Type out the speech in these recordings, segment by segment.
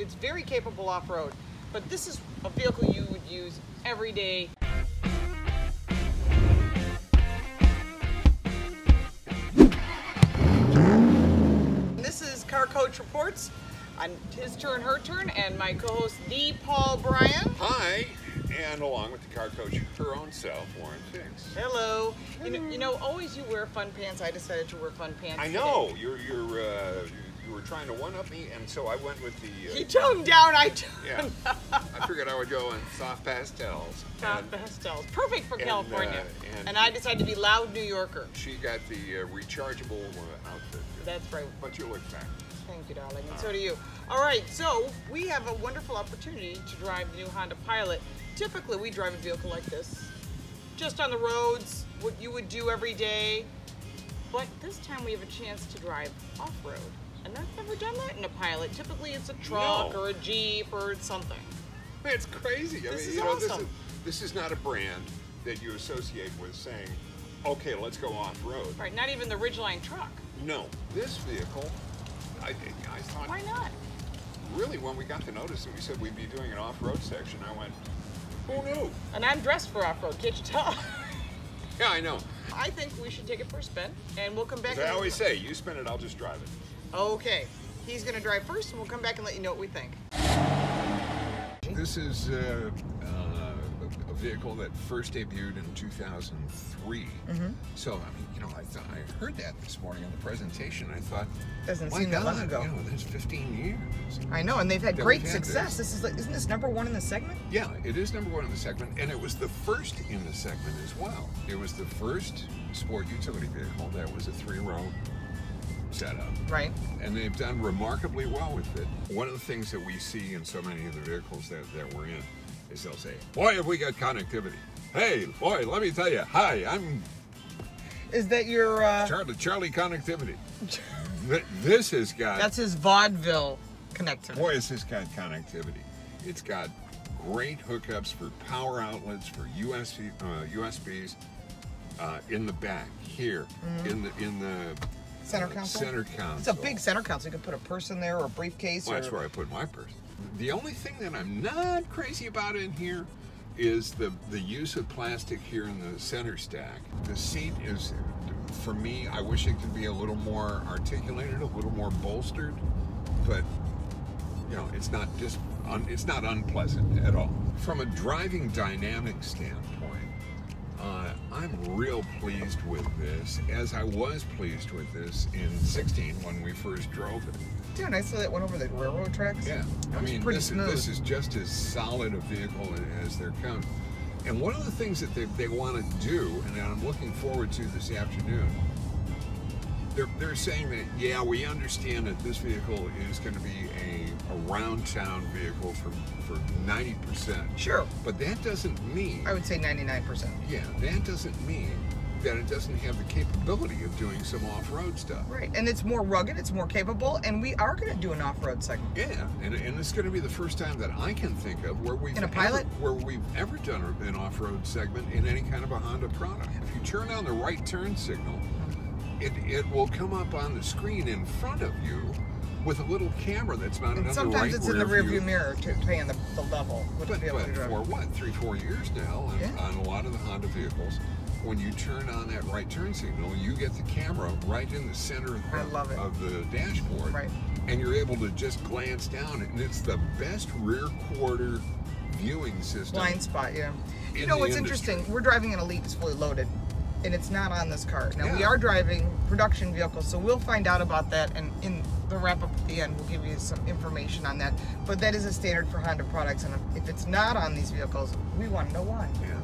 It's very capable off-road, but this is a vehicle you would use every day. This is Car Coach Reports on His Turn, Her Turn, and my co-host, the Paul Bryan. Hi, and along with the car coach, her own self, Warren Fix. Hello. You know, always you wear fun pants. I decided to wear fun pants. I know you were trying to one up me, and so I went with the. You toned down. I toned Yeah. I figured I would go in soft pastels. Pastels, perfect for California. And I decided to be loud New Yorker. She got the rechargeable outfit. That's right. But you look fabulous. Thank you, darling, and so do you. All right, so we have a wonderful opportunity to drive the new Honda Pilot. Typically, we drive a vehicle like this, just on the roads, what you would do every day. But this time we have a chance to drive off-road. And I've never done that in a Pilot. Typically, it's a truck or a Jeep or something. It's crazy. This is awesome. This is not a brand that you associate with saying, okay, let's go off-road. Right, not even the Ridgeline truck. No, this vehicle, I thought... Why not? Really, when we got the notice and we said we'd be doing an off-road section, I went, who knew? And I'm dressed for off-road, can't you tell? Yeah, I know. I think we should take it for a spin, and we'll come back. As I always say, you spin it, I'll just drive it. Okay. He's going to drive first, and we'll come back and let you know what we think. This is a vehicle that first debuted in 2003. So, I mean, you know, I heard that this morning in the presentation. I thought, doesn't my seem that God, long ago. you know, that's 15 years. I know, and they've had great success. This is like, isn't this #1 in the segment? Yeah, it is #1 in the segment, and it was the first in the segment as well. It was the first sport utility vehicle that was a 3-row setup. Right. And they've done remarkably well with it. One of the things that we see in so many of the vehicles that we're in is they'll say, boy, have we got connectivity. Hey, boy, let me tell you, hi, I'm... Is that your... Charlie connectivity. This has got... That's his vaudeville connectivity. Boy, has this got connectivity. It's got great hookups for power outlets, for USBs, in the back, here, in the center console? Center console. It's a big center console. You can put a purse in there or a briefcase. Well, that's where I put my purse. The only thing that I'm not crazy about in here is the use of plastic here in the center stack. The seat is, for me, I wish it could be a little more articulated, a little more bolstered, but you know, it's not unpleasant at all. From a driving dynamic standpoint, I'm real pleased with this, as I was pleased with this in 16 when we first drove it. Dude, I saw that one over the railroad tracks. Yeah, I mean, this is just as solid a vehicle as there comes. And one of the things that they want to do, and I'm looking forward to this afternoon, they're saying that, yeah, we understand that this vehicle is going to be a round town vehicle for 90%. Sure. But that doesn't mean... I would say 99%. Yeah, that doesn't mean that it doesn't have the capability of doing some off-road stuff. Right, and it's more rugged, it's more capable, and we are going to do an off-road segment. Yeah, and it's going to be the first time that I can think of where we've ever done an off-road segment in any kind of a Honda product. If you turn on the right turn signal, it will come up on the screen in front of you with a little camera that's mounted on the right rear view. Sometimes it's in the rear view mirror to pay the level. But for what, 3-4 years now, on a lot of the Honda vehicles, when you turn on that right turn signal, you get the camera right in the center of the dashboard. Right. And you're able to just glance down, and it's the best rear quarter viewing system. Blind spot, yeah. You know what's interesting? We're driving an Elite that's fully loaded, and it's not on this car. Now, we are driving production vehicles, so we'll find out about that, and in the wrap-up at the end, we'll give you some information on that. But that is a standard for Honda products, and if it's not on these vehicles, we want to know why. Yeah.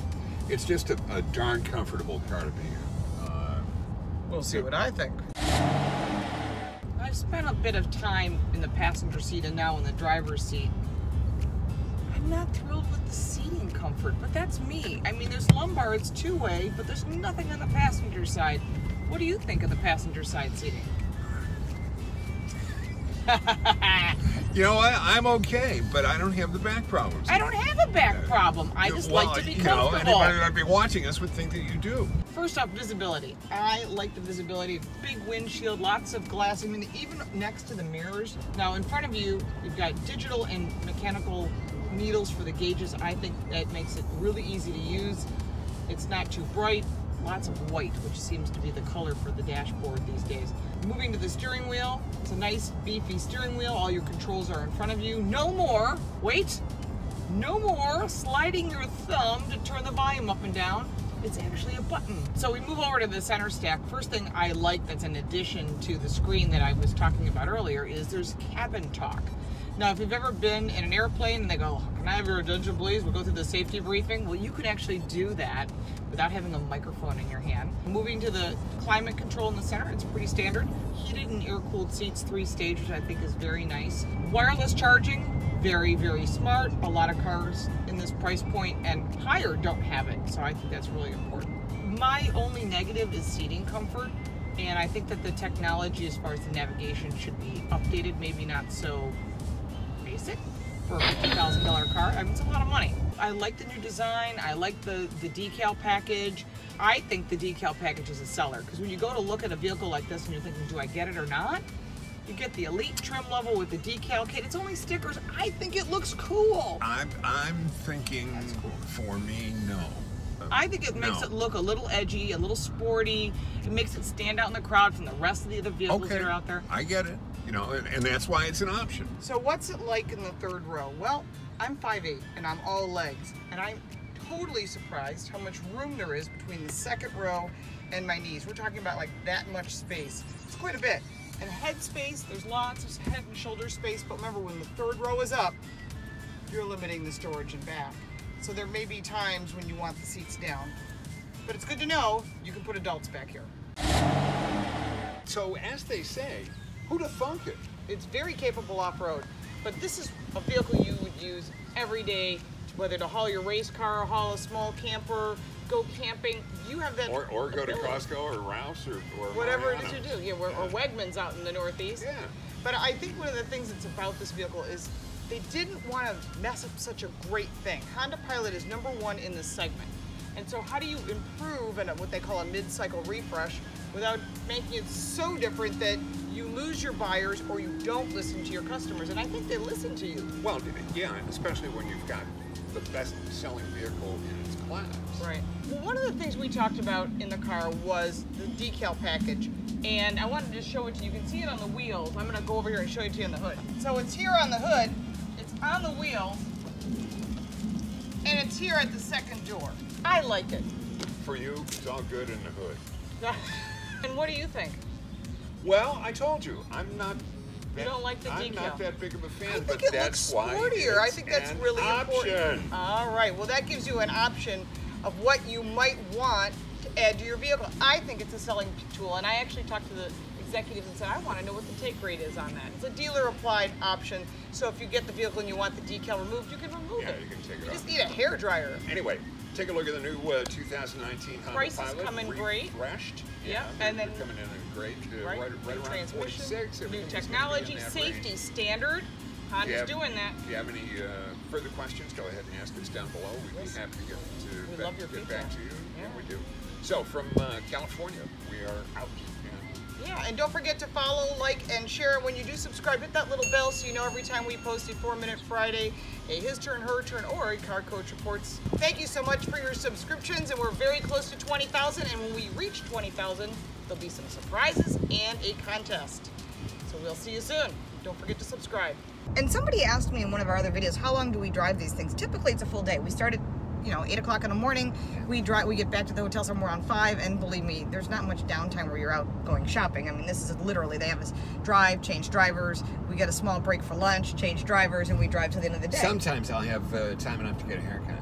It's just a darn comfortable car to be in. We'll see what I think. I've spent a bit of time in the passenger seat and now in the driver's seat. I'm not thrilled with the seating comfort, but that's me. I mean, there's lumbar, it's two-way, but there's nothing on the passenger side. What do you think of the passenger side seating? You know what? I'm okay, but I don't have the back problems. I don't have a back problem. I just like to be comfortable. Anybody that'd be watching us would think that you do. First off, visibility. I like the visibility. Big windshield, lots of glass. I mean, even next to the mirrors. Now, in front of you, you've got digital and mechanical needles for the gauges. I think that makes it really easy to use. It's not too bright. Lots of white, which seems to be the color for the dashboard these days. Moving to the steering wheel, it's a nice beefy steering wheel. All your controls are in front of you. No more, wait, no more sliding your thumb to turn the volume up and down. It's actually a button. So we move over to the center stack. First thing I like that's in addition to the screen that I was talking about earlier is there's cabin talk. Now, if you've ever been in an airplane and they go, "Can I have your attention, please? We'll go through the safety briefing." Well, you can actually do that without having a microphone in your hand. Moving to the climate control in the center, it's pretty standard. Heated and air-cooled seats, 3 stages, I think is very nice. Wireless charging, very, very smart. A lot of cars in this price point and higher don't have it, so I think that's really important. My only negative is seating comfort, and I think that the technology as far as the navigation should be updated, maybe not so basic for a $50,000 car. I mean, it's a lot of money. I like the new design. I like the decal package. I think the decal package is a seller, because when you go to look at a vehicle like this and you're thinking, do I get it or not? You get the elite trim level with the decal kit. It's only stickers. I think it looks cool. I'm thinking, cool. For me, no. I think it makes it look a little edgy, a little sporty. It makes it stand out in the crowd from the rest of the other vehicles that are out there. I get it. You know, and that's why it's an option. So what's it like in the third row? Well, I'm 5'8" and I'm all legs, and I'm totally surprised how much room there is between the second row and my knees. We're talking about like that much space. It's quite a bit. And head space, there's lots of head and shoulder space, but remember, when the third row is up, you're limiting the storage in back. So there may be times when you want the seats down. But it's good to know you can put adults back here. So as they say, who'd have thunk it? It's very capable off-road, but this is a vehicle you would use every day, whether to haul your race car, haul a small camper, go camping. You have that or go to Costco or Rouse or whatever it is you do. Yeah, or Wegmans out in the Northeast. Yeah. But I think one of the things that's about this vehicle is they didn't want to mess up such a great thing. Honda Pilot is #1 in this segment. And so how do you improve in what they call a mid-cycle refresh without making it so different that you lose your buyers or you don't listen to your customers? And I think they listen to you. Well, yeah, especially when you've got the best-selling vehicle in its class. Right. Well, one of the things we talked about in the car was the decal package. And I wanted to show it to you. You can see it on the wheels. I'm going to go over here and show it to you on the hood. So it's here on the hood. It's on the wheels. And it's here at the second door. I like it. For you, it's all good in the hood. And what do you think? Well, I told you, I'm not. You don't like the decal? I'm not that big of a fan, I think but it that's looks sportier. I think that's really important. Option. All right. Well, that gives you an option of what you might want to add to your vehicle. I think it's a selling tool, and I actually talked to the executives and said, I want to know what the take rate is on that. It's a dealer-applied option, so if you get the vehicle and you want the decal removed, you can remove it. Yeah, you can take it off. You just need a hairdryer. Anyway, take a look at the new 2019 Honda Price Pilot. is coming great. Refreshed. Yeah, and then coming in great. Right around transmission, 46. new technology, safety standard. Honda's doing that. If you have any further questions, go ahead and ask us down below. We'd be happy to get back to you. Yeah, we do. So from California, we are out. Yeah, and don't forget to follow, like, and share. When you do subscribe, hit that little bell so you know every time we post a 4-Minute Friday, a His Turn, Her Turn, or a Car Coach Reports. Thank you so much for your subscriptions, and we're very close to 20,000, and when we reach 20,000, there'll be some surprises and a contest. So we'll see you soon. Don't forget to subscribe. And somebody asked me in one of our other videos, how long do we drive these things? Typically, it's a full day. We start at 8 o'clock in the morning, we get back to the hotel somewhere around 5, and believe me, there's not much downtime where you're out going shopping. I mean, this is literally, they have us drive, change drivers, we get a small break for lunch, change drivers, and we drive to the end of the day. Sometimes I'll have time enough to get a haircut.